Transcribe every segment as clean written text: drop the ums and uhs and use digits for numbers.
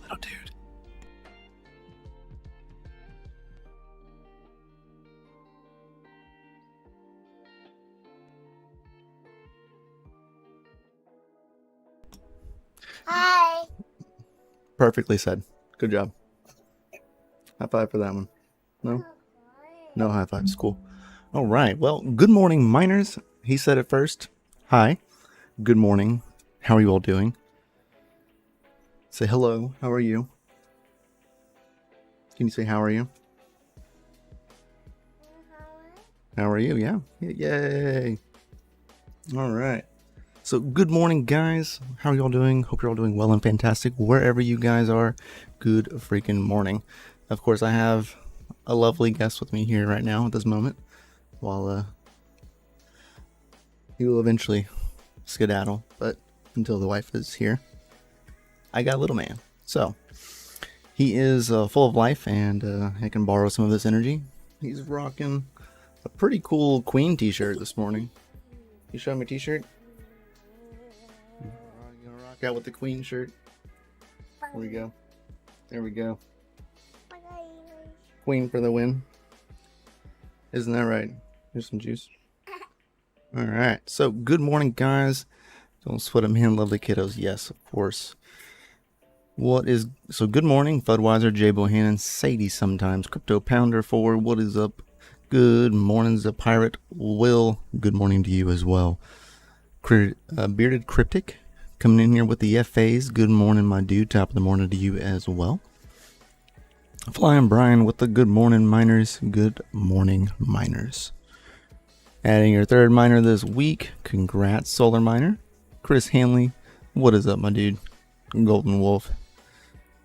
Little dude. Hi. Perfectly said. Good job. High five for that one. No? No high fives. Cool. All right. Well, good morning, miners. He said it first. Hi. Good morning. How are you all doing? Say hello. How are you? Can you say how are you? How are you? Yeah. Yay. All right. So good morning, guys. How are y'all doing? Hope you're all doing well and fantastic wherever you guys are. Good freaking morning. Of course, I have a lovely guest with me here right now at this moment, while he will eventually skedaddle, but until the wife is here, I got little man. So he is full of life, and I can borrow some of this energy. He's rocking a pretty cool Queen t-shirt this morning. You showing me t-shirt? Gonna rock out with the Queen shirt. There we go. There we go. Queen for the win. Isn't that right? Here's some juice. Alright, so good morning, guys. Don't sweat them in, lovely kiddos. Yes, of course. So good morning, Fudweiser, Jay Bohannon, Sadie sometimes, Crypto Pounder 4, what is up? Good morning, the Pirate Will. Good morning to you as well. Bearded Cryptic coming in here with the FAs. Good morning, my dude. Top of the morning to you as well. Flying Brian with the good morning, miners. Good morning, miners. Adding your third miner this week. Congrats, Solar Miner. Chris Hanley. What is up, my dude? Golden Wolf.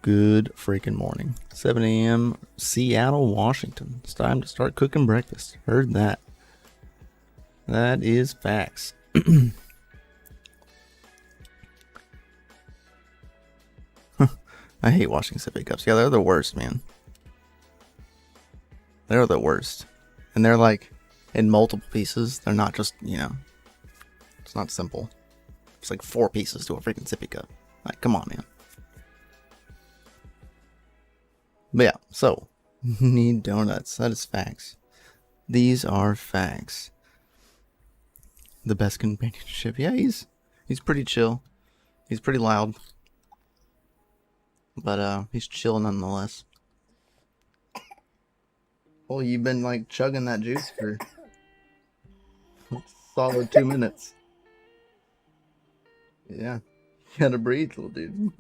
Good freaking morning. 7 a.m. Seattle, Washington. It's time to start cooking breakfast. Heard that. That is facts. I hate washing sippy cups. Yeah, they're the worst, man. They're the worst. And they're like in multiple pieces. They're not just, it's not simple. It's like 4 pieces to a freaking sippy cup. Like, come on, man. But yeah, so need donuts. That is facts. These are facts. The best companionship. Yeah, he's pretty chill. He's pretty loud. But he's chill nonetheless. Well, you've been like chugging that juice for a solid 2 minutes. Yeah. You gotta breathe, little dude.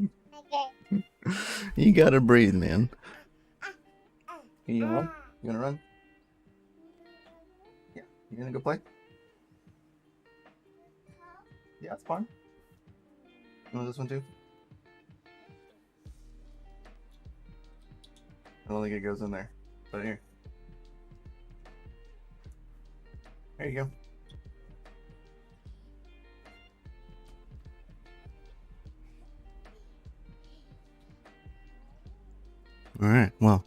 You gotta breathe, man. You gonna run? You gonna run? Yeah. You gonna go play? Yeah, it's fine. You want this one too? I don't think it goes in there. But here. There you go. Alright, well.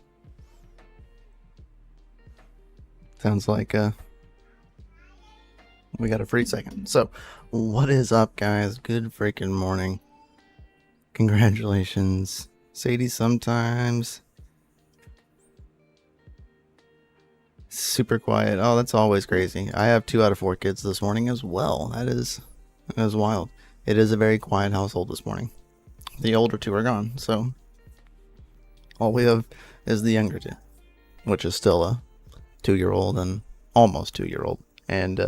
Sounds like we got a free second. So, what is up, guys? Good freaking morning. Congratulations. Sadie sometimes. Super quiet. Oh, that's always crazy. I have 2 out of 4 kids this morning as well. That is wild. It is a very quiet household this morning. The older 2 are gone, so all we have is the younger 2, which is still a 2-year-old and almost 2-year-old, and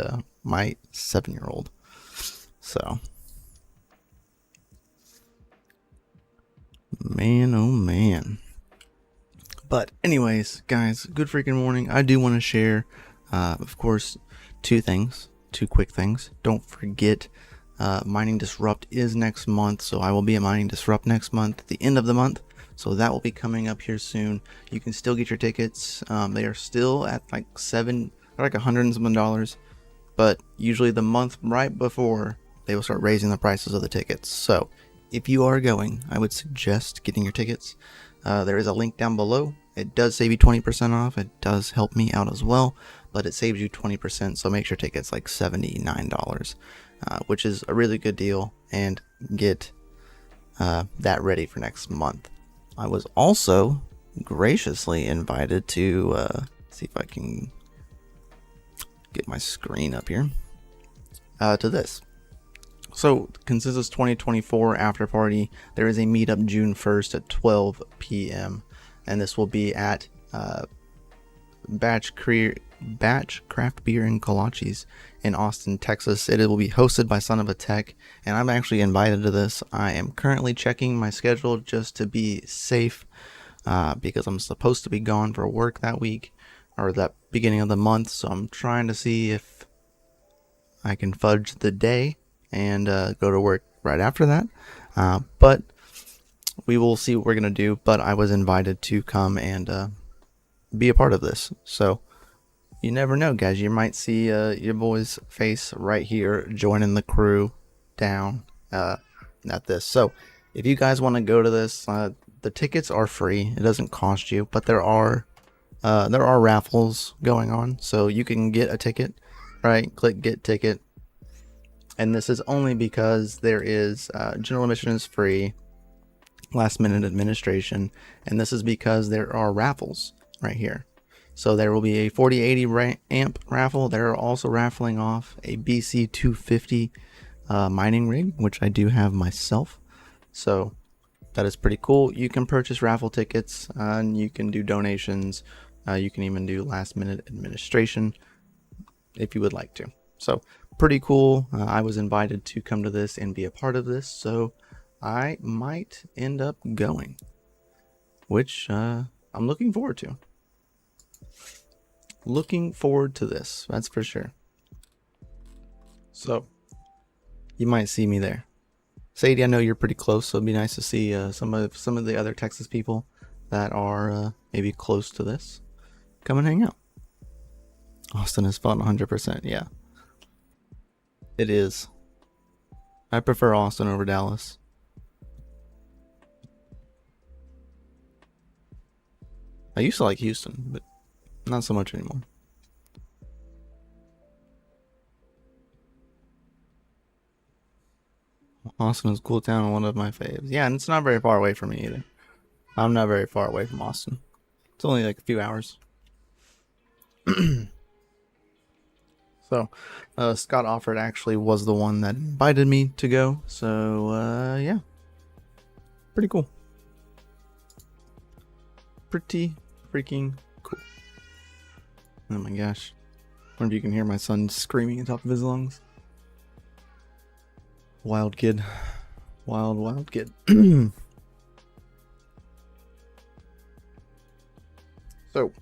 my 7-year-old. So, man, oh man. But anyways, guys, good freaking morning. I do want to share, of course, 2 quick things. Don't forget, Mining Disrupt is next month, so I will be at Mining Disrupt next month, at the end of the month. So that will be coming up here soon. You can still get your tickets. They are still at like $100 and something dollars, but usually the month right before they will start raising the prices of the tickets. So if you are going, I would suggest getting your tickets. There is a link down below. It does save you 20% off. It does help me out as well, but it saves you 20%. So make sure tickets like $79, which is a really good deal, and get that ready for next month. I was also graciously invited to see if I can get my screen up here to this. So Consensus 2024 After Party, there is a meetup June 1st at 12 p.m. and this will be at Batch Craft Beer and Kolaches in Austin, Texas. It will be hosted by Son of a Tech, and I'm actually invited to this. I am currently checking my schedule just to be safe, because I'm supposed to be gone for work that week, or that beginning of the month, so I'm trying to see if I can fudge the day and go to work right after that. But we will see what we're going to do. But I was invited to come and be a part of this. So you never know, guys. You might see your boy's face right here joining the crew down at this. So if you guys want to go to this, the tickets are free. It doesn't cost you, but there are raffles going on. So you can get a ticket, right? Click get ticket. And this is only because there is general admission is free, last minute administration, and this is because there are raffles right here. So there will be a 4080 amp raffle. They're also raffling off a BC 250 mining rig, which I do have myself. So that is pretty cool. You can purchase raffle tickets, and you can do donations. You can even do last minute administration if you would like to. So pretty cool. I was invited to come to this and be a part of this, so I might end up going, which I'm looking forward to. Looking forward to this, that's for sure. So you might see me there. Sadie, I know you're pretty close, so it'd be nice to see some of the other Texas people that are maybe close to this come and hang out. Austin is fun, 100%. Yeah, it is. I prefer Austin over Dallas. I used to like Houston, but not so much anymore. Austin is a cool town and one of my faves. Yeah, and it's not very far away from me either. I'm not very far away from Austin. It's only like a few hours. So, Scott Offord actually was the one that invited me to go. So, yeah. Pretty cool. Pretty freaking cool. Oh my gosh. I wonder if you can hear my son screaming at the top of his lungs. Wild kid. Wild kid. So.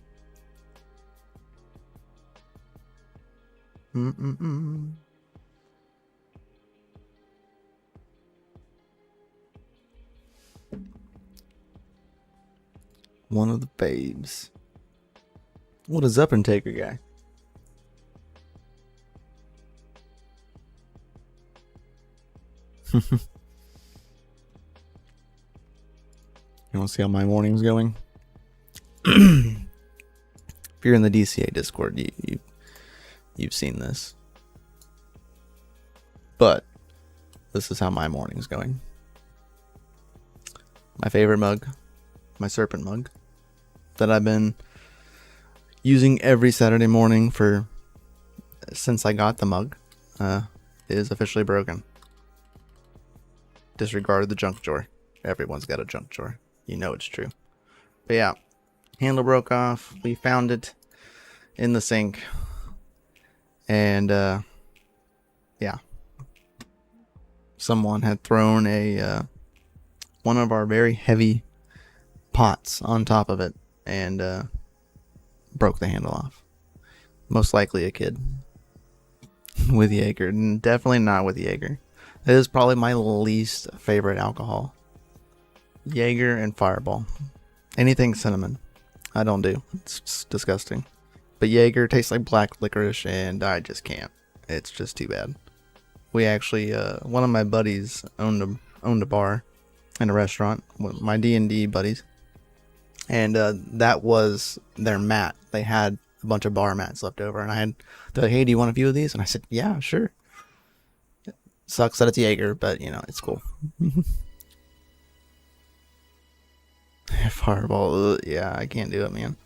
One of the babes. What is up, Integra guy? You want to see how my morning's going? If you're in the DCA Discord, you've seen this. But this is how my morning's going. My favorite mug, my serpent mug, that I've been using every Saturday morning since I got the mug, is officially broken. Disregard the junk drawer. Everyone's got a junk drawer. You know it's true. But yeah, handle broke off. We found it in the sink. And yeah, someone had thrown one of our very heavy pots on top of it and broke the handle off. Most likely a kid with Jaeger. Definitely not with Jaeger. It is probably my least favorite alcohol. Jaeger and Fireball. Anything cinnamon, I don't do. It's just disgusting. But Jaeger tastes like black licorice, and I just can't. It's just too bad. We actually, one of my buddies owned a bar and a restaurant. My D&D buddies, and that was their mat. They had a bunch of bar mats left over, and they're like, "Hey, do you want a few of these?" And I said, "Yeah, sure." It sucks that it's Jaeger, but you know, it's cool. Fireball, yeah, I can't do it, man.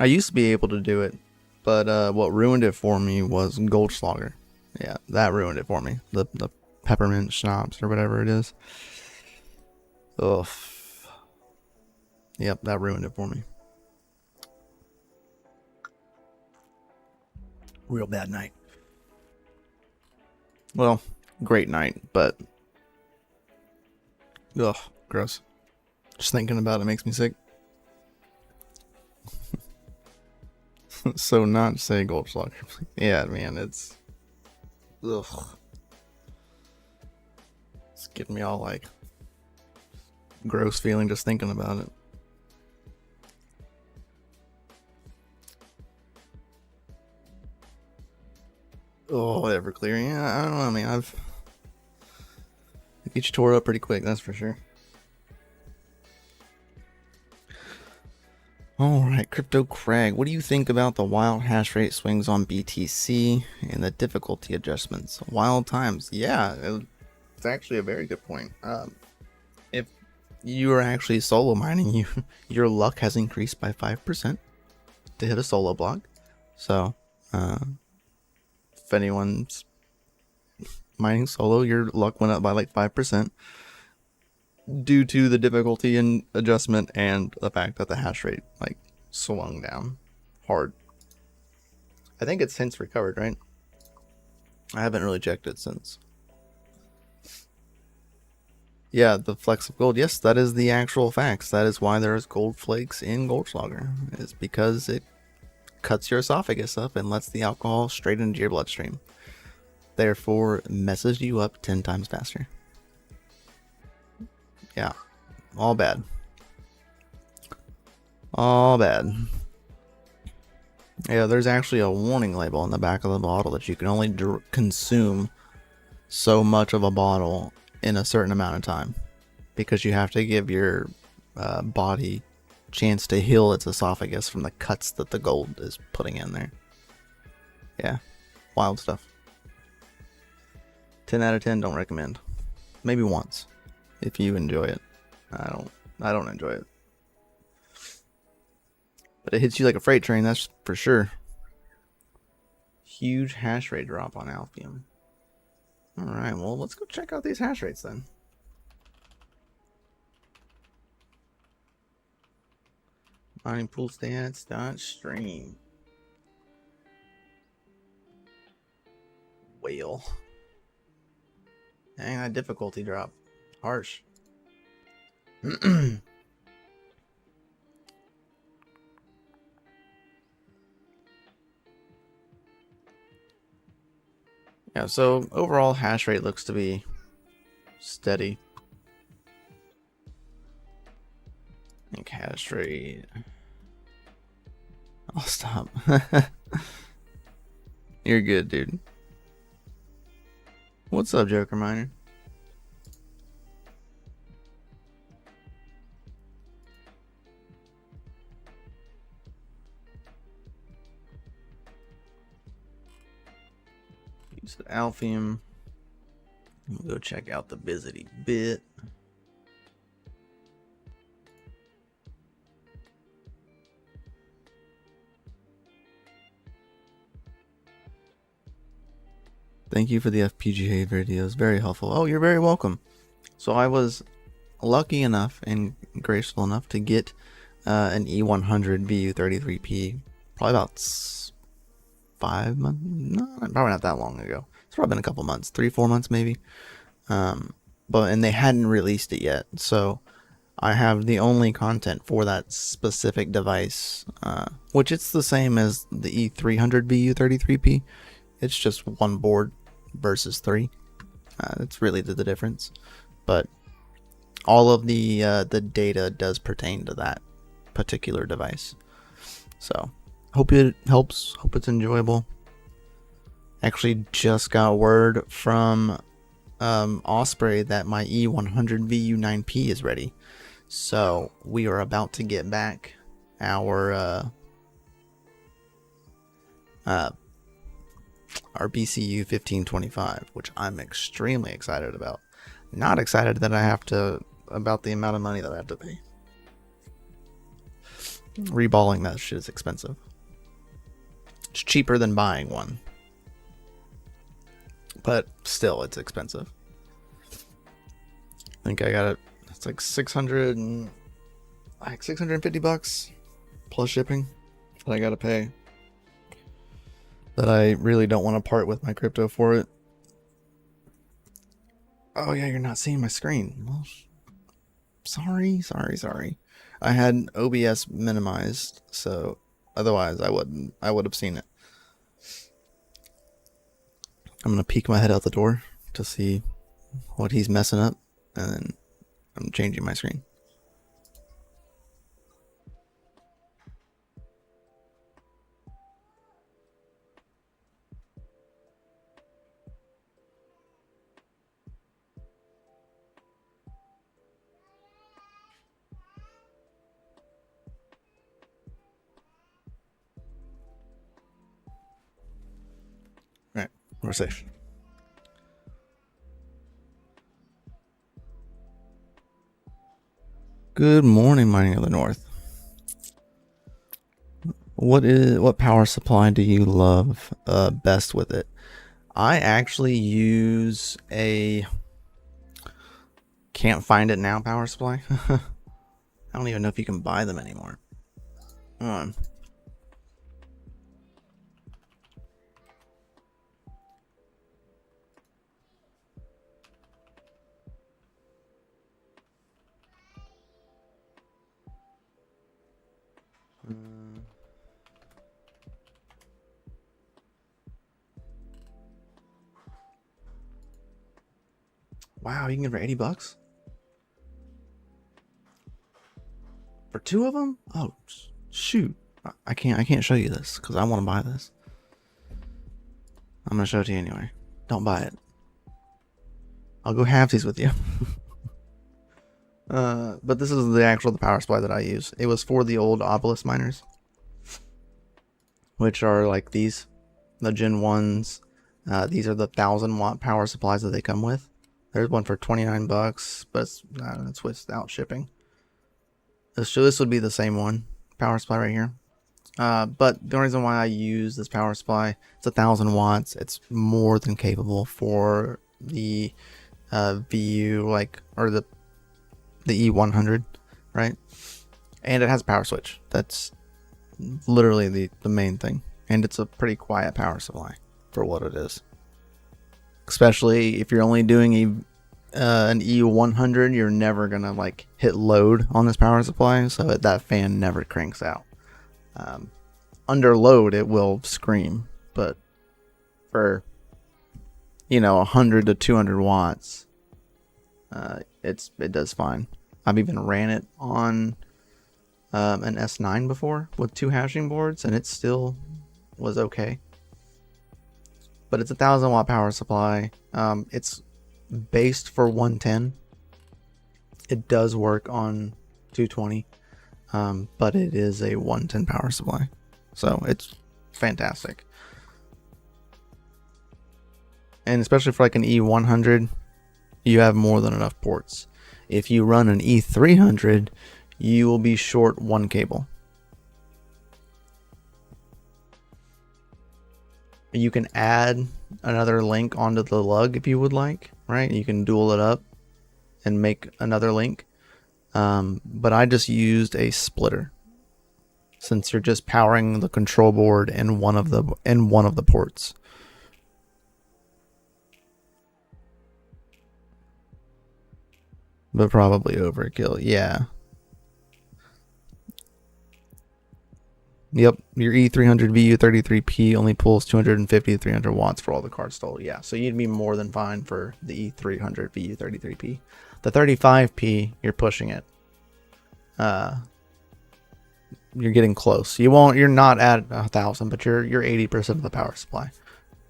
I used to be able to do it, but what ruined it for me was GoldSlogger. Yeah, that ruined it for me. The peppermint schnapps or whatever it is. Ugh. Yep, that ruined it for me. Real bad night. Well, great night, but ugh, gross. Just thinking about it makes me sick. So not say GoldSlogger. Yeah, man, it's ugh. It's getting me all like gross feeling just thinking about it. Oh, Everclear. Yeah, I don't know. I mean, it gets you tore up pretty quick, that's for sure. Alright, Crypto Crag, what do you think about the wild hash rate swings on BTC and the difficulty adjustments? Wild times. Yeah, it's actually a very good point. If you are actually solo mining, your luck has increased by 5% to hit a solo block. So, if anyone's mining solo, your luck went up by like 5%. Due to the difficulty and adjustment and the fact that the hash rate like swung down hard. I think it's since recovered, right? I haven't really checked it since. Yeah, the flecks of gold. Yes, that is the actual facts. That is why there is gold flakes in GoldSlogger. It's because it cuts your esophagus up and lets the alcohol straight into your bloodstream. Therefore, messes you up 10 times faster. Yeah, all bad. All bad. Yeah, there's actually a warning label on the back of the bottle that you can only consume so much of a bottle in a certain amount of time, because you have to give your body a chance to heal its esophagus from the cuts that the gold is putting in there. Yeah, wild stuff. 10 out of 10, don't recommend. Maybe once. If you enjoy it. I don't enjoy it. But it hits you like a freight train, that's for sure. Huge hash rate drop on Alphium. Alright, well, let's go check out these hash rates then. Mining pool stats.stream. Whale. Dang, that difficulty drop. Harsh. Yeah, so overall hash rate looks to be steady. I think hash rate. I'll stop. You're good, dude. What's up, Joker Miner? Use the Alphium. We'll go check out the Bizity bit. Thank you for the FPGA videos. Very helpful. Oh, you're very welcome. So I was lucky enough and graceful enough to get an E100 VU33P probably about 5 months. No, probably not that long ago. It's probably been a couple months, 3-4 months maybe. And they hadn't released it yet, so I have the only content for that specific device, which it's the same as the E300 VU33P. It's just one board versus 3. That's really the difference. but all of the data does pertain to that particular device. So hope it helps. Hope it's enjoyable. Actually, just got word from Osprey that my E100 VU9P is ready. So we are about to get back our BCU 1525, which I'm extremely excited about. Not excited that I have to about the amount of money that I have to pay. Reballing that shit is expensive. It's cheaper than buying one, but still it's expensive. I think I got it. It's like 650 bucks plus shipping that I gotta pay. That I really don't want to part with my crypto for it. Oh yeah, you're not seeing my screen. Well, sorry. I had OBS minimized, so otherwise I would have seen it. I'm gonna peek my head out the door to see what he's messing up, and then I'm changing my screen. Alright, we're safe. Good morning, Mining of the North. What power supply do you love best with it? I actually use a can't find it now power supply. I don't even know if you can buy them anymore. Hold on. Wow, you can get it for 80 bucks? For two of them? Oh, shoot. I can't show you this because I want to buy this. I'm going to show it to you anyway. Don't buy it. I'll go halvesies with you. But this is the power supply that I use. It was for the old obelisk miners, which are like these, the Gen 1s. These are the 1000-watt power supplies that they come with. There's one for 29 bucks, but it's without shipping. So this would be the same one, power supply right here. But the reason why I use this power supply, it's 1000 watts. It's more than capable for the VU, or the E100, right? And it has a power switch. That's literally the main thing. And it's a pretty quiet power supply for what it is. Especially if you're only doing an E100, you're never gonna like hit load on this power supply, so that fan never cranks out. Under load, it will scream, but for 100 to 200 watts, it does fine. I've even ran it on an S9 before with 2 hashing boards, and it still was okay. But it's a 1000-watt power supply. It's based for 110. It does work on 220, but it is a 110 power supply, so it's fantastic. And especially for like an E100, you have more than enough ports. If you run an E300, you will be short one cable. You can add another link onto the lug if you would like, right? You can dual it up and make another link. But I just used a splitter, since you're just powering the control board in one of the ports. But probably overkill, yeah. Yep, your E300 VU33P only pulls 250 to 300 watts for all the cards stole. Yeah, so you'd be more than fine for the E300 VU33P. The 35p, you're pushing it. You're getting close. You're not at 1,000, but you're 80% of the power supply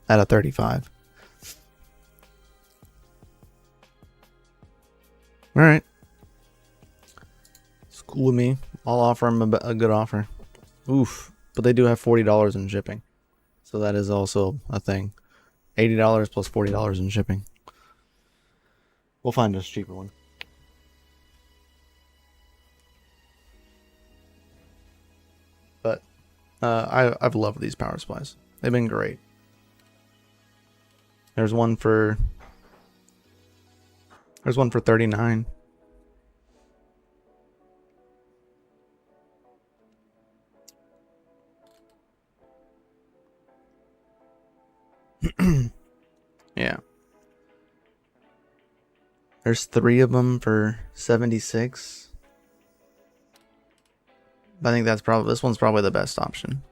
at a 35. All right. It's cool with me. I'll offer them a good offer. Oof. But they do have $40 in shipping. So that is also a thing. $80 plus $40 in shipping. We'll find a cheaper one. But I've loved these power supplies. They've been great. There's one for $39. Yeah. There's 3 of them for $76. I think this one's probably the best option.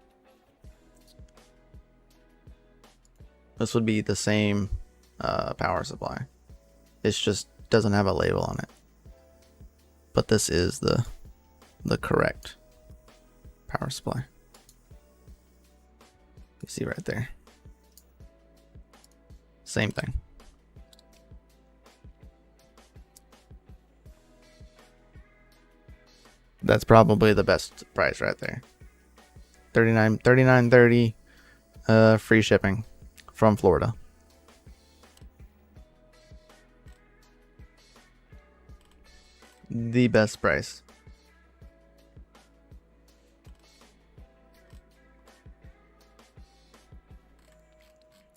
This would be the same power supply. It just doesn't have a label on it. But this is the correct power supply. You see right there. Same thing. That's probably the best price right there. $39.30 free shipping from Florida. The best price.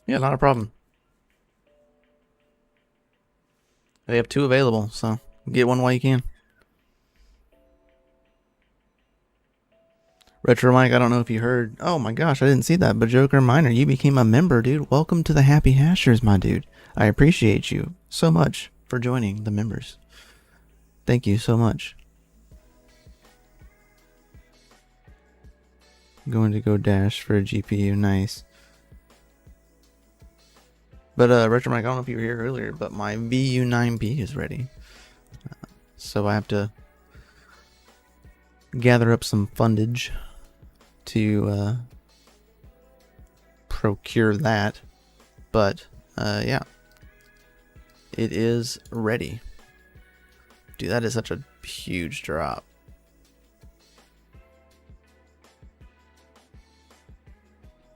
Yeah, not a problem. They have 2 available, so get one while you can. Retro Mike, I don't know if you heard. Oh my gosh, I didn't see that. But Joker Miner, you became a member, dude. Welcome to the Happy Hashers, my dude. I appreciate you so much for joining the members. Thank you so much. I'm going to go dash for a GPU. Nice. But Retro Mike, I don't know if you were here earlier, but my VU9B is ready. So I have to gather up some fundage to procure that. But yeah, it is ready. Dude, that is such a huge drop.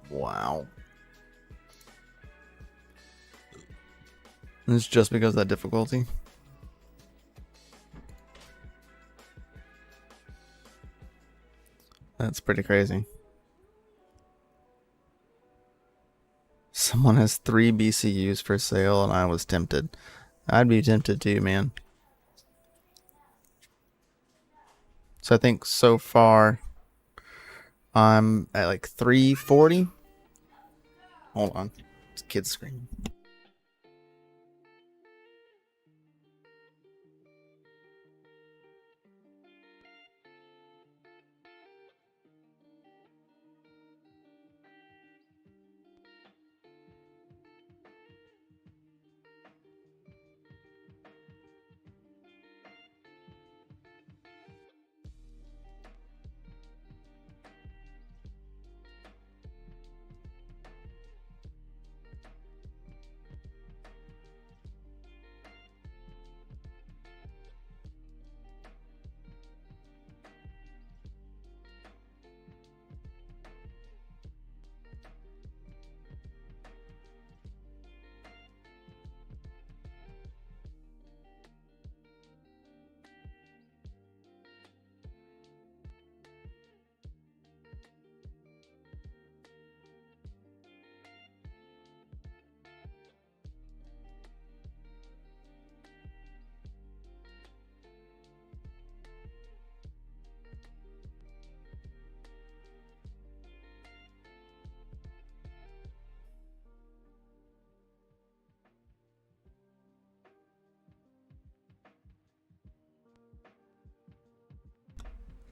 Wow. It's just because of that difficulty. That's pretty crazy. Someone has 3 BCUs for sale, and I was tempted. I'd be tempted too, man. So I think so far I'm at like 340. Hold on. It's a kid's screaming.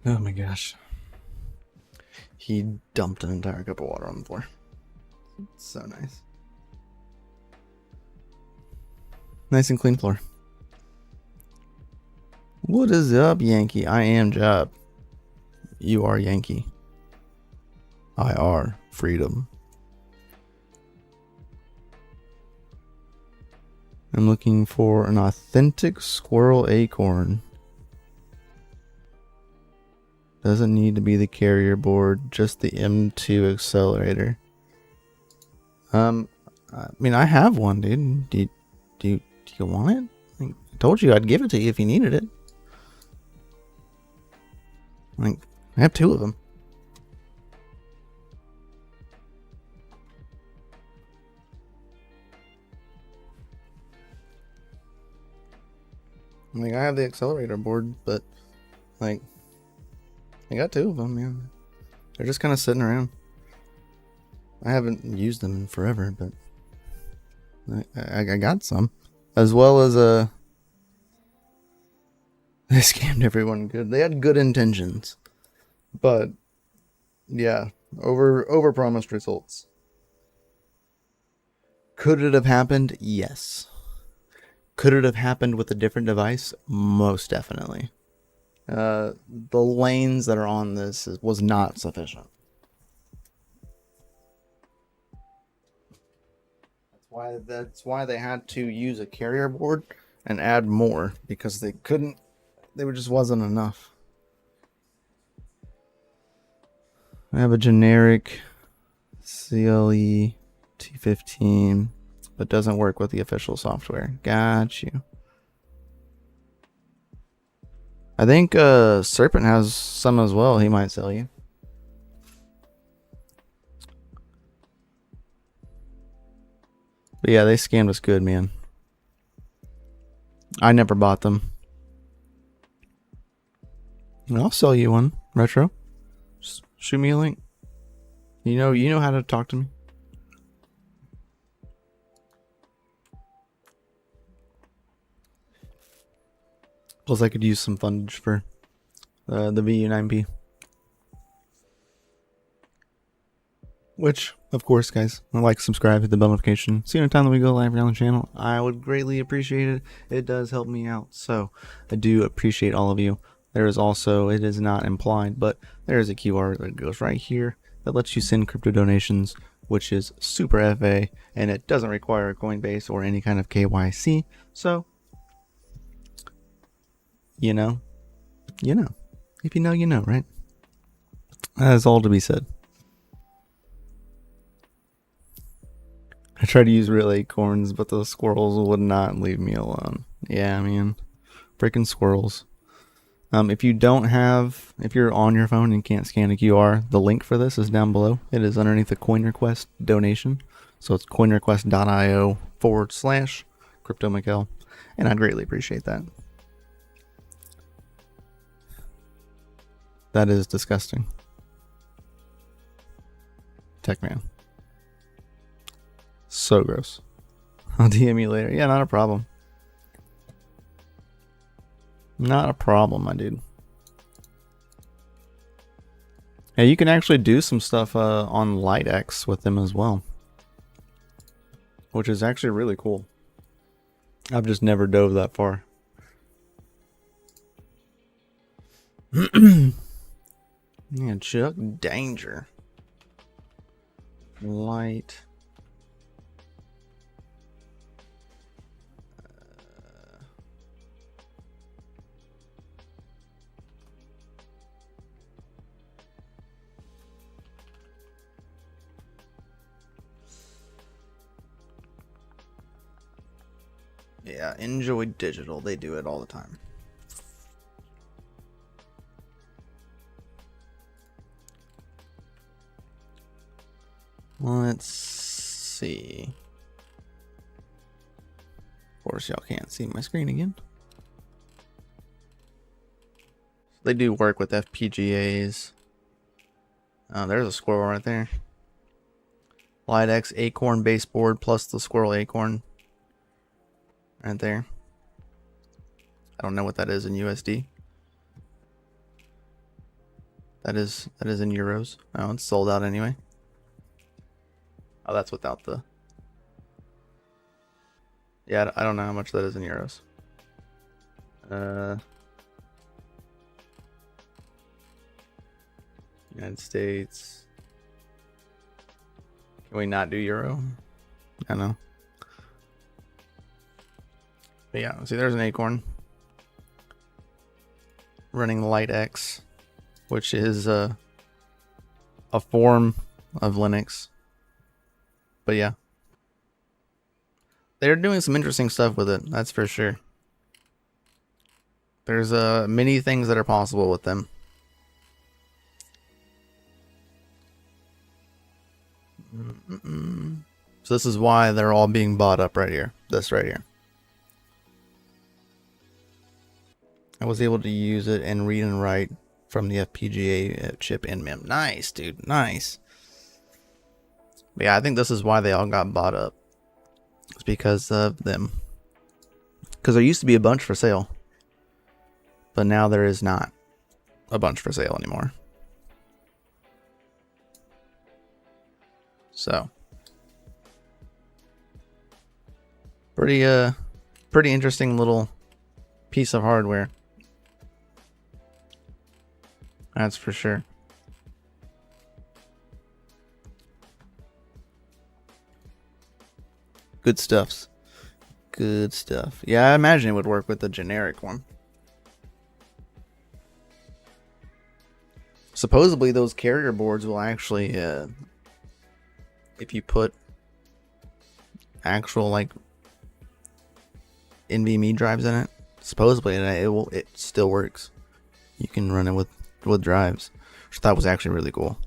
Oh my gosh. He dumped an entire cup of water on the floor. So nice. Nice and clean floor. What is up, Yankee? I am Job. You are Yankee. I are freedom. I'm looking for an authentic squirrel acorn. Doesn't need to be the carrier board, just the M2 accelerator. I mean, I have one, dude. Do you want it? I told you I'd give it to you if you needed it. Like, I have 2 of them. Like, I have the accelerator board, but like, I got 2 of them, man. They're just kind of sitting around. I haven't used them in forever, but I got some, as well as they scammed everyone good. They had good intentions, but yeah, over promised results. Could it have happened? Yes. Could it have happened with a different device? Most definitely. The lanes that are on this was not sufficient. That's why they had to use a carrier board and add more, because they couldn't. There just wasn't enough. I have a generic CLE T15, but doesn't work with the official software. Got you. I think Serpent has some as well. He might sell you. But yeah, they scammed us good, man. I never bought them. I'll sell you one, Retro. Just shoot me a link. You know how to talk to me. Plus, I could use some fundage for the VU9P. Which, of course, guys, like, subscribe, hit the bell notification. See you anytime that we go live here on the channel. I would greatly appreciate it. It does help me out. So, I do appreciate all of you. There is also, it is not implied, but there is a QR that goes right here that lets you send crypto donations, which is super FA, and it doesn't require a Coinbase or any kind of KYC. So, you know. If you know, you know, right? That is all to be said. I tried to use real acorns, but the squirrels would not leave me alone. Yeah, man. Freaking squirrels. If you're on your phone and can't scan a QR, the link for this is down below. It is underneath the coin request donation. So it's coinrequest.io/CryptoMikel. And I'd greatly appreciate that. That is disgusting. Techman. So gross. I'll DM you later. Yeah, not a problem. Not a problem, my dude. Yeah, you can actually do some stuff on LightX with them as well, which is actually really cool. I've just never dove that far. Yeah, Chuck Danger. Light. Yeah, Enjoy Digital. They do it all the time. Let's see. Of course, y'all can't see my screen again. They do work with FPGAs. Oh, there's a squirrel right there. LightX Acorn baseboard plus the squirrel acorn. Right there. I don't know what that is in USD. That is in euros. Oh, it's sold out anyway. Oh, that's without the... Yeah, I don't know how much that is in euros. United States. Can we not do Euro? I know. But yeah, see, there's an acorn running LightX, which is a form of Linux. But yeah, they're doing some interesting stuff with it, that's for sure. There's many things that are possible with them. So this is why they're all being bought up right here. This right here. I was able to use it and read and write from the FPGA chip in MEM. Nice, dude. Nice. But yeah, I think this is why they all got bought up. It's because of them. Because there used to be a bunch for sale. But now there is not a bunch for sale anymore. So. Pretty interesting little piece of hardware. That's for sure. Good stuffs. Good stuff. Yeah, I imagine it would work with the generic one. Supposedly those carrier boards will actually, if you put actual like NVMe drives in it, supposedly it still works. You can run it with drives, which I thought was actually really cool.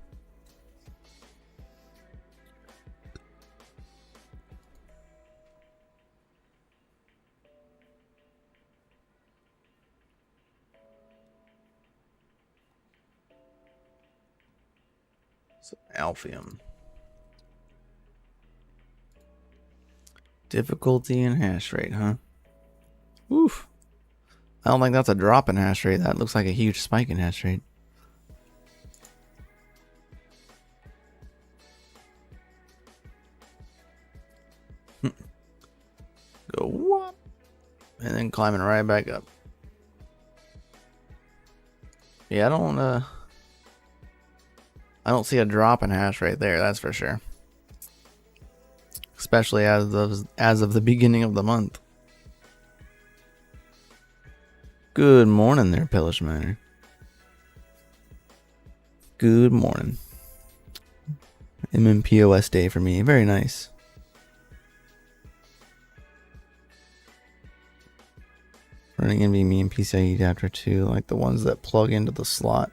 So, Alphium. Difficulty and hash rate, huh? Oof. I don't think that's a drop in hash rate. That looks like a huge spike in hash rate. Go whoop. And then climbing right back up. Yeah, I don't see a drop in hash rate there, that's for sure. Especially as of the beginning of the month. Good morning there, Pellish Miner. Good morning. MMPOS day for me. Very nice. Running NVMe and PCIe adapter too, like the ones that plug into the slot.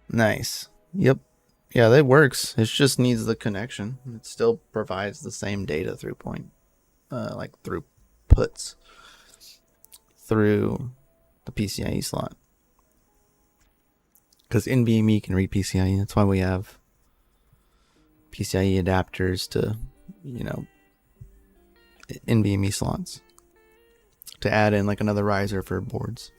Nice. Yep. Yeah, that works. It just needs the connection. It still provides the same data through throughputs through the PCIe slot. Because NVMe can read PCIe. That's why we have PCIe adapters to, NVMe slots to add in like another riser for boards.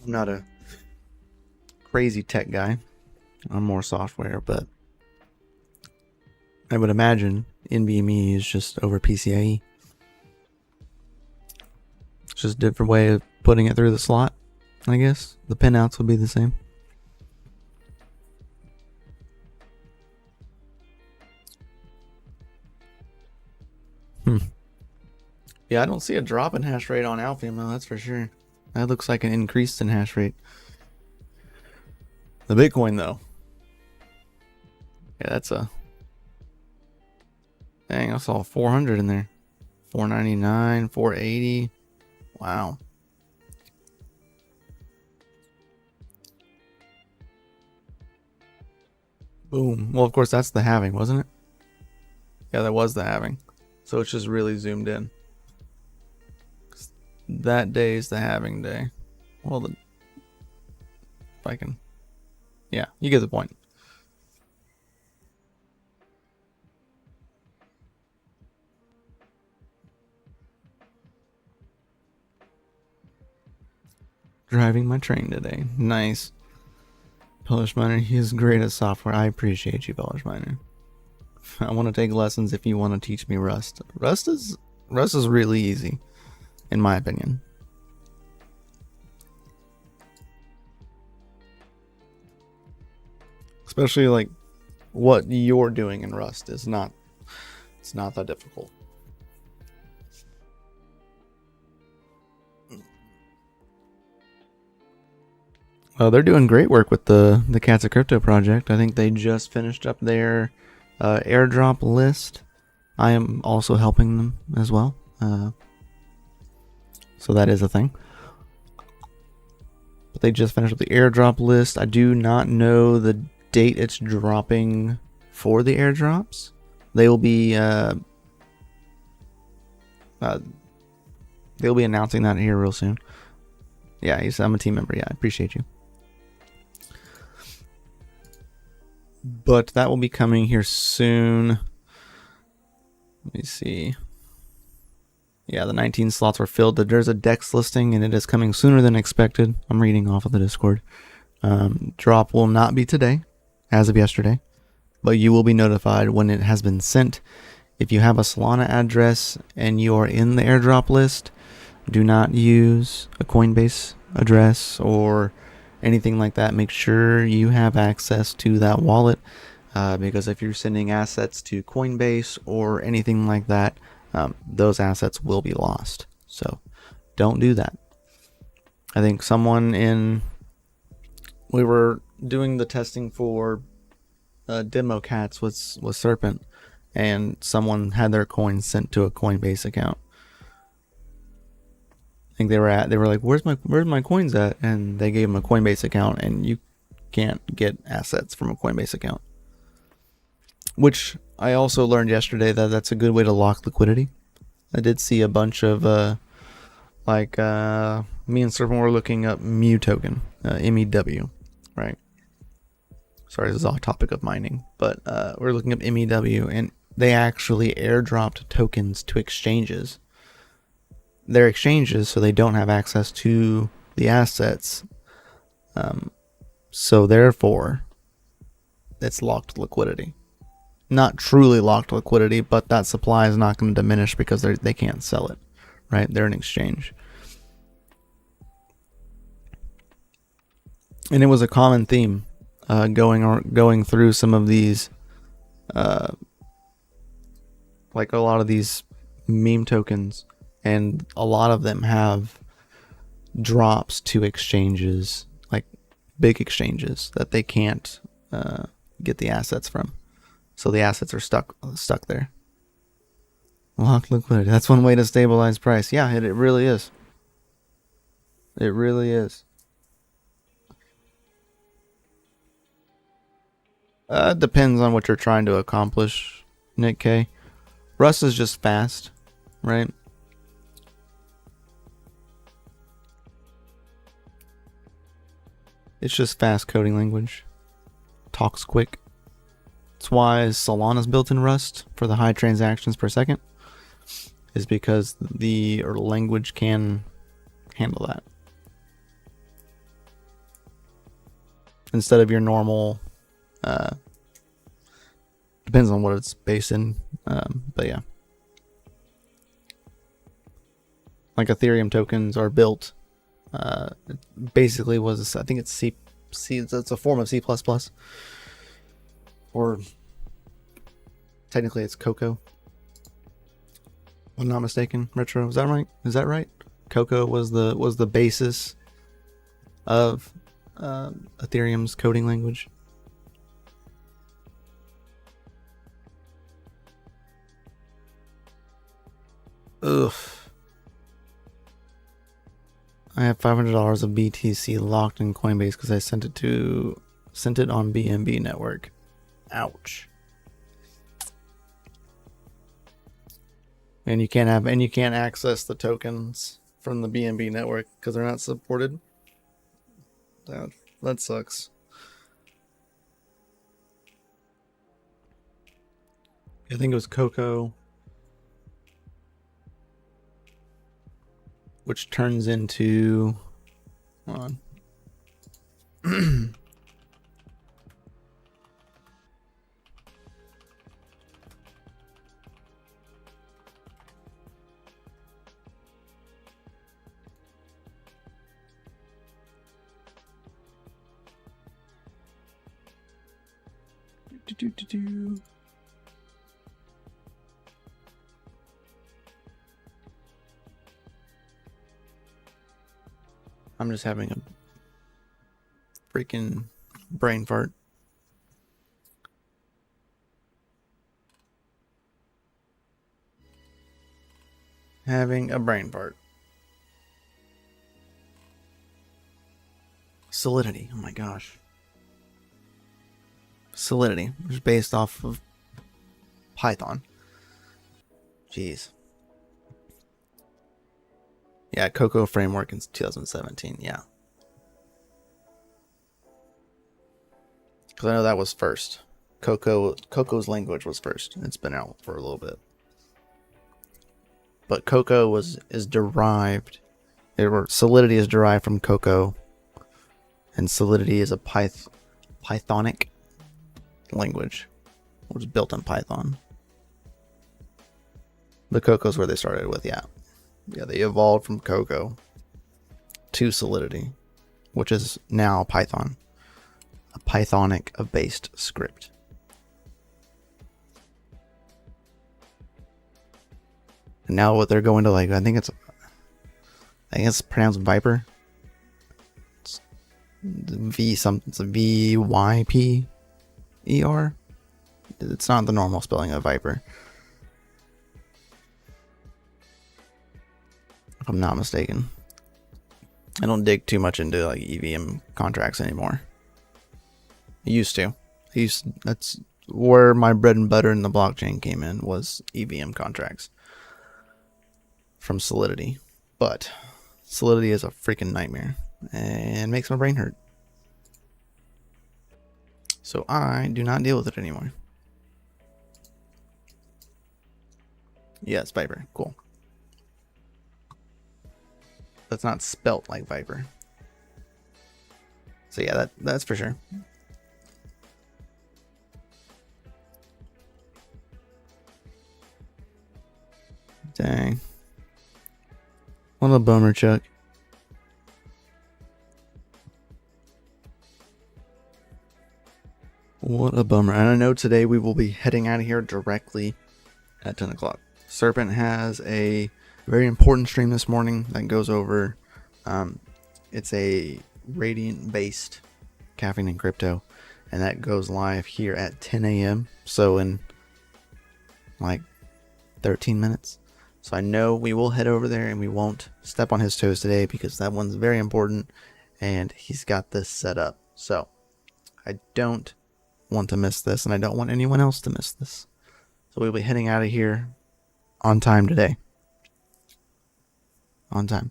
I'm not a crazy tech guy. I'm more software, but I would imagine NVMe is just over PCIe. It's just a different way of putting it through the slot, I guess. The pinouts would be the same. Yeah, I don't see a drop in hash rate on Alphium, though, that's for sure. That looks like an increase in hash rate. The Bitcoin, though. Yeah, that's a... Dang, I saw 400 in there. 499, 480. Wow. Boom. Well, of course, that's the halving, wasn't it? Yeah, that was the halving. So it's just really zoomed in. That day is the halving day. Well, if I can... Yeah, you get the point. Driving my train today. Nice. Pellish Miner, he is great at software. I appreciate you, Pellish Miner. I want to take lessons if you want to teach me Rust. Rust is really easy. in my opinion. Especially like what you're doing in Rust is not, it's not that difficult. Well, they're doing great work with the Cats of Crypto project. I think they just finished up their airdrop list. I am also helping them as well. So that is a thing. But they just finished up the airdrop list. I do not know the date it's dropping for the airdrops. They will be they'll be announcing that here real soon. Yeah, I'm a team member. Yeah, I appreciate you. But that will be coming here soon. Let me see. Yeah, the 19 slots were filled. There's a DEX listing, and it is coming sooner than expected. I'm reading off of the Discord. Drop will not be today, as of yesterday, but you will be notified when it has been sent. If you have a Solana address and you are in the airdrop list, do not use a Coinbase address or anything like that. Make sure you have access to that wallet, because if you're sending assets to Coinbase or anything like that, those assets will be lost. So don't do that. I think we were doing the testing for demo cats with Serpent, and someone had their coins sent to a Coinbase account. I think they were like, where's my coins at? And they gave them a Coinbase account, and you can't get assets from a Coinbase account. Which I also learned yesterday that that's a good way to lock liquidity. I did see a bunch of me and Serpent were looking up Mu token, MEW, right? Sorry, this is off topic of mining, but we're looking up MEW, and they actually airdropped tokens to exchanges. They're exchanges, so they don't have access to the assets. So therefore, it's locked liquidity. Not truly locked liquidity, but that supply is not going to diminish because they can't sell it, right? They're an exchange. And it was a common theme going through some of these, like a lot of these meme tokens, and a lot of them have drops to exchanges, like big exchanges that they can't get the assets from. So the assets are stuck there. Locked liquidity. That's one way to stabilize price. Yeah, it really is. It really is. Depends on what you're trying to accomplish, Nick K. Rust is just fast, right? It's just fast coding language. Talks quick. That's why Solana's built in Rust for the high transactions per second, is because the language can handle that. Instead of your normal, depends on what it's based in, but yeah. Like Ethereum tokens are built, basically I think it's C, it's a form of C++. Or technically it's Cocoa. If I'm not mistaken, Retro. Is that right? Is that right? Cocoa was the basis of Ethereum's coding language. Ugh. I have $500 of BTC locked in Coinbase because I sent it on BNB network. Ouch. And you can't access the tokens from the BNB network because they're not supported. That sucks. I think it was Cocoa, which turns into, hold on. I'm just having a freaking brain fart. Having a brain fart. Solidity. Oh my gosh. Solidity, which is based off of Python. Jeez. Yeah, Cocoa framework in 2017. Yeah. Because I know that was first. Cocoa's language was first. It's been out for a little bit. But Cocoa is derived, or Solidity is derived from Cocoa, and Solidity is a Pythonic language. It was built in Python. But Cocoa's where they started with, yeah. Yeah, they evolved from Cocoa to Solidity, which is now Python. A Pythonic-based script. And now what they're going to, like, I think it's pronounced Viper. It's it's a VYPER. It's not the normal spelling of Viper, if I'm not mistaken. I don't dig too much into like EVM contracts anymore. I used to. That's where my bread and butter in the blockchain came in, was EVM contracts from Solidity. But Solidity is a freaking nightmare and makes my brain hurt. So I do not deal with it anymore. Yeah, it's Viper. Cool. That's not spelt like Viper. So yeah, that's for sure. Dang. What a bummer, Chuck. What a bummer. And I know today we will be heading out of here directly at 10 o'clock. Serpent has a very important stream this morning that goes over, it's a Radiant-based caffeine and crypto, and that goes live here at 10 a.m. So in like 13 minutes. So I know we will head over there and we won't step on his toes today because that one's very important and he's got this set up. So I don't want to miss this and I don't want anyone else to miss this. So we'll be heading out of here on time today. On time.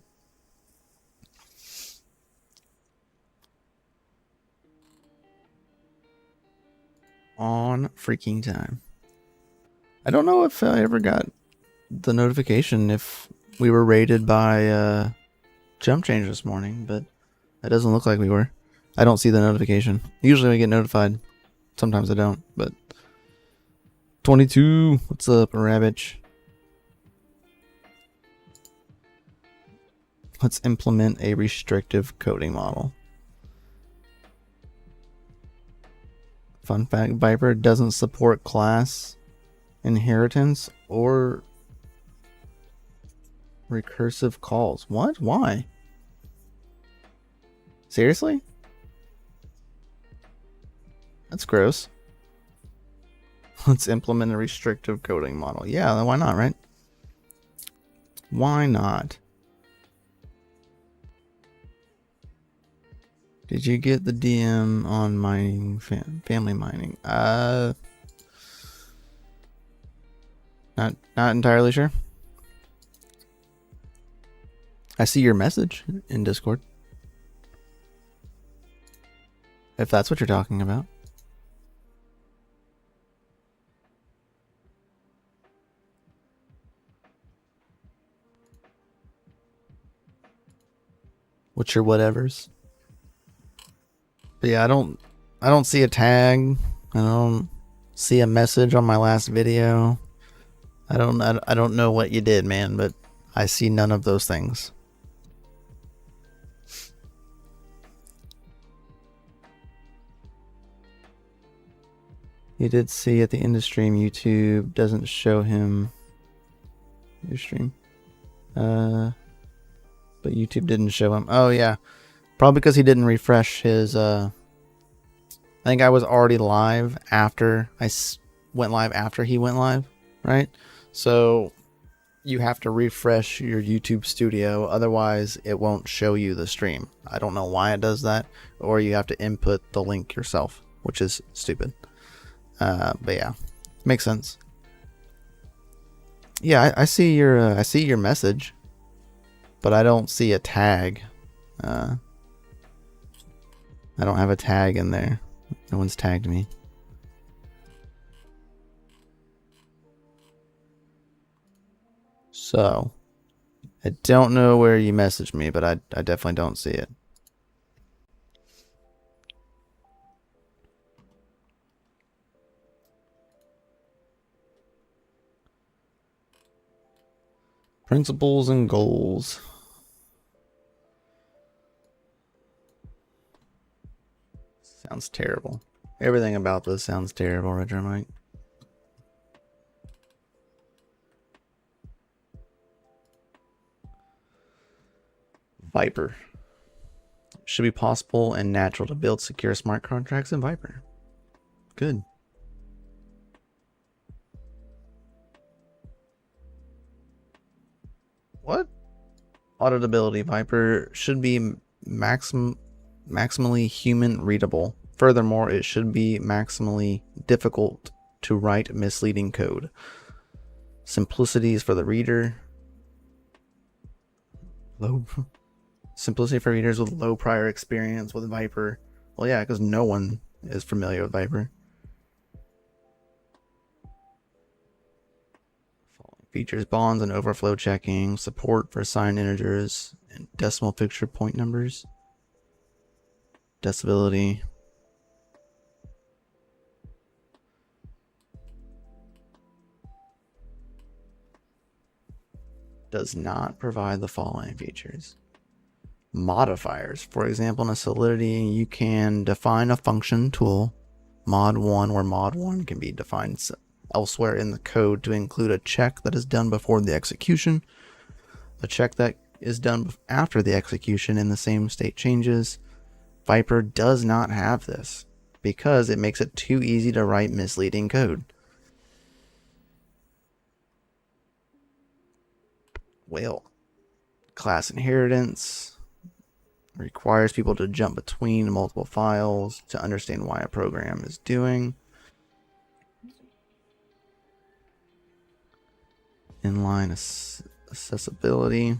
On freaking time. I don't know if I ever got the notification if we were rated by Jump Change this morning, but it doesn't look like we were. I don't see the notification. Usually I get notified. Sometimes I don't, but 22. What's up, Ravage? Let's implement a restrictive coding model. Fun fact, Viper doesn't support class inheritance or recursive calls. What? Why? Seriously? That's gross. Let's implement a restrictive coding model. Yeah, why not, right? Why not? Did you get the DM on mining, family mining? Not entirely sure. I see your message in Discord. If that's what you're talking about. What's your whatevers? But yeah, I don't see a tag. I don't see a message on my last video. I don't know what you did, man, but I see none of those things. You did see at the end of stream, YouTube doesn't show him your stream. But YouTube didn't show him. Oh, yeah. Probably because he didn't refresh his... I think I was already live after... went live after he went live, right? So you have to refresh your YouTube studio. Otherwise, it won't show you the stream. I don't know why it does that. Or you have to input the link yourself, which is stupid. But yeah, makes sense. Yeah, I see your message, but I don't see a tag. I don't have a tag in there. No one's tagged me. So, I don't know where you messaged me, but I definitely don't see it. Principles and goals. Sounds terrible. Everything about this sounds terrible, Richard Mike. Viper. Should be possible and natural to build secure smart contracts in Viper. Good. What? Auditability. Viper should be maximally human readable. Furthermore, it should be maximally difficult to write misleading code. Simplicity is for the reader. Simplicity for readers with low prior experience with Viper. Well, yeah, because no one is familiar with Viper. Features bonds and overflow checking, support for assigned integers and decimal fixture point numbers, decibelity. Does not provide the following features. Modifiers. For example, in a Solidity, you can define a function tool, mod1, where mod1 can be defined elsewhere in the code to include a check that is done before the execution, a check that is done after the execution in the same state changes. Viper does not have this because it makes it too easy to write misleading code. Well, class inheritance requires people to jump between multiple files to understand why a program is doing. Inline accessibility.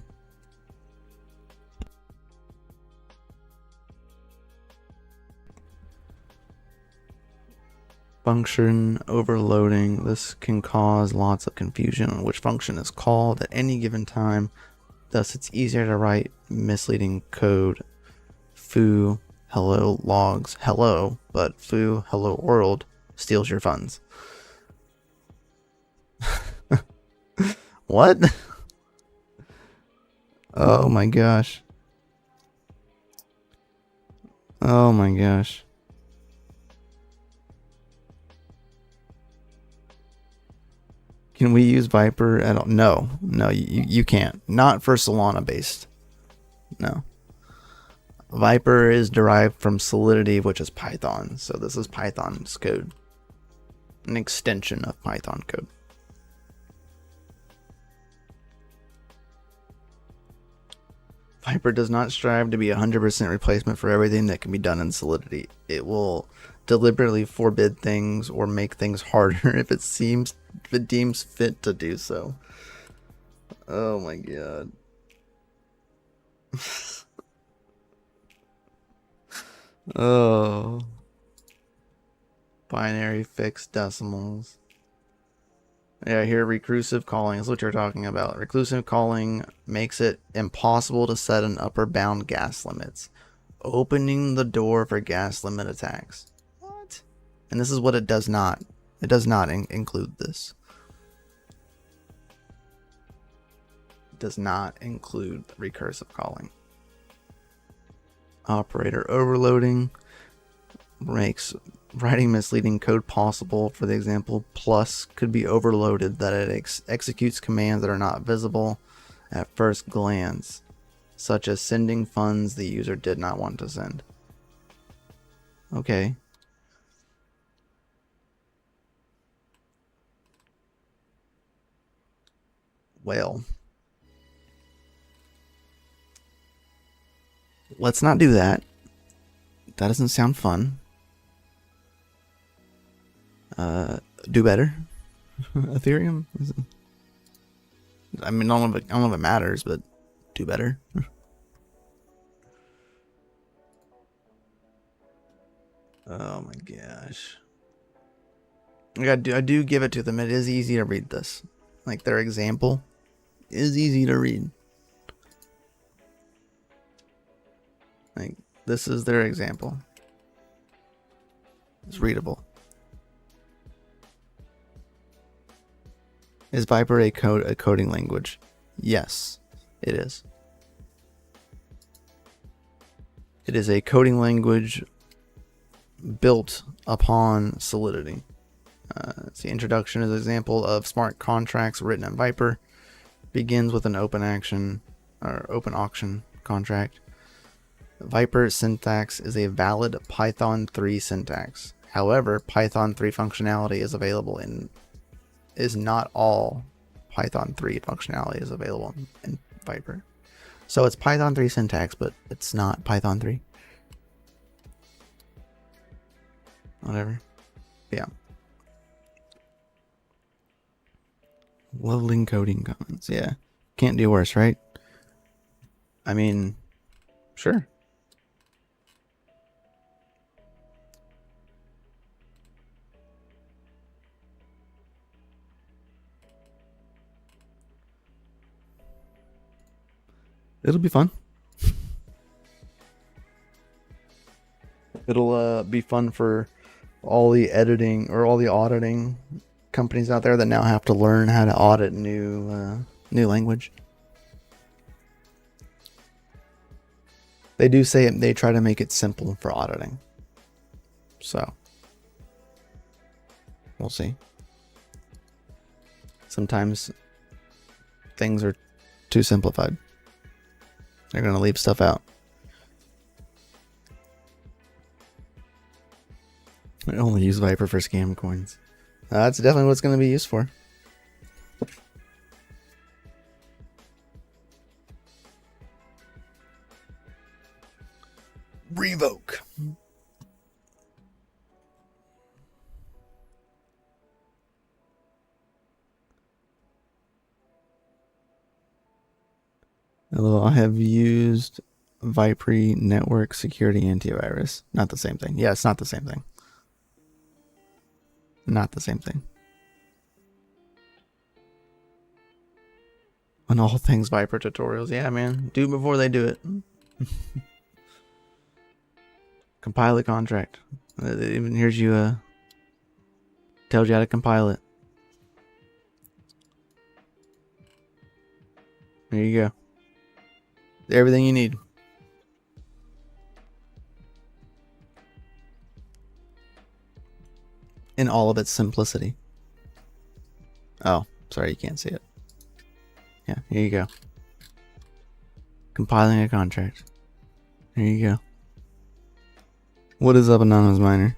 Function overloading. This can cause lots of confusion on which function is called at any given time. Thus, it's easier to write misleading code. Foo hello logs hello, but foo hello world steals your funds. What? Oh my gosh. Oh my gosh. Can we use Viper at all? No, you can't. Not for Solana based. No. Viper is derived from Solidity, which is Python. So this is Python's code. An extension of Python code. Viper does not strive to be 100% replacement for everything that can be done in Solidity. It will deliberately forbid things or make things harder if it deems fit to do so. Oh my god. Oh. Binary fixed decimals. Yeah, here recursive calling is what you're talking about. Recursive calling makes it impossible to set an upper bound gas limits, opening the door for gas limit attacks. What? And this is what it does not. It does not include this. It does not include recursive calling. Operator overloading makes writing misleading code possible. For the example, plus could be overloaded that it executes commands that are not visible at first glance, such as sending funds the user did not want to send. Okay. Well, let's not do that. That doesn't sound fun. Do better. Ethereum? I mean, I don't know if it matters, but do better. Oh my gosh. I do give it to them. It is easy to read this. Like, their example is easy to read. Like, this is their example. It's readable. Is Viper a coding language? Yes, it is. It is a coding language built upon Solidity. The introduction is an example of smart contracts written in Viper. Begins with an open auction contract. Viper syntax is a valid Python 3 syntax. However, Python 3 functionality is not all Python 3 functionality is available in Viper. So it's Python 3 syntax, but it's not Python 3. Whatever. Yeah. Loading coding comments. Yeah. Can't do worse, right? I mean, sure. It'll be fun. It'll be fun for all the editing or all the auditing companies out there that now have to learn how to audit new language. They do say they try to make it simple for auditing. So, we'll see. Sometimes things are too simplified. They're going to leave stuff out. I only use Viper for scam coins. That's definitely what it's going to be used for. Revoke. Hello, I have used Viper network security antivirus. Not the same thing. Yeah, it's not the same thing. Not the same thing. On all things Viper tutorials. Yeah, man. Do before they do it. Compile a contract. Even here's you tells you how to compile it. There you go. Everything you need. In all of its simplicity. Oh, sorry, you can't see it. Yeah, here you go. Compiling a contract. There you go. What is up, Anonymous Miner?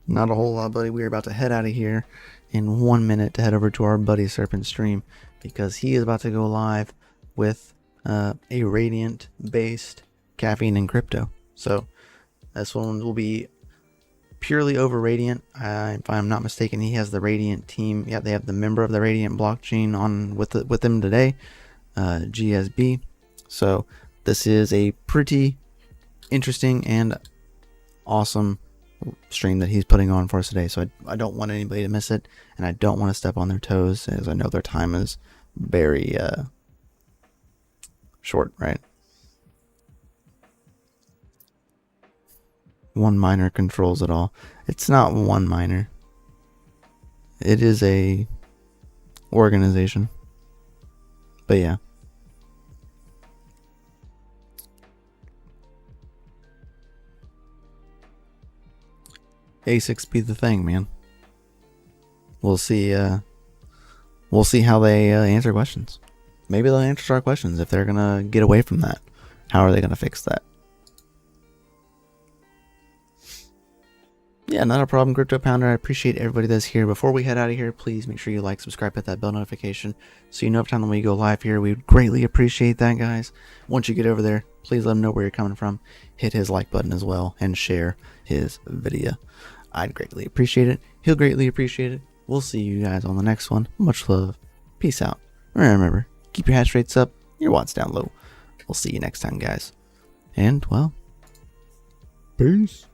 Not a whole lot, buddy. We're about to head out of here in 1 minute to head over to our buddy Serpent stream because he is about to go live with a Radiant-based caffeine and crypto. So this one will be purely over Radiant. If I'm not mistaken, he has the Radiant team. Yeah, they have the member of the Radiant blockchain on with them today, GSB. So this is a pretty interesting and awesome stream that he's putting on for us today. So I don't want anybody to miss it, and I don't want to step on their toes, as I know their time is very short, right? One miner controls it all. It's not one miner. It is a organization. But yeah. ASICs be the thing, man. We'll see. We'll see how they answer questions. Maybe they'll answer our questions if they're gonna get away from that. How are they gonna fix that? Yeah, not a problem, Crypto Pounder. I appreciate everybody that's here. Before we head out of here, please make sure you like, subscribe, hit that bell notification so you know every time that we go live here. We would greatly appreciate that, guys. Once you get over there, please let him know where you're coming from. Hit his like button as well and share his video. I'd greatly appreciate it. He'll greatly appreciate it. We'll see you guys on the next one. Much love. Peace out. And remember, keep your hash rates up, your watts down low. We'll see you next time, guys. And, well, peace.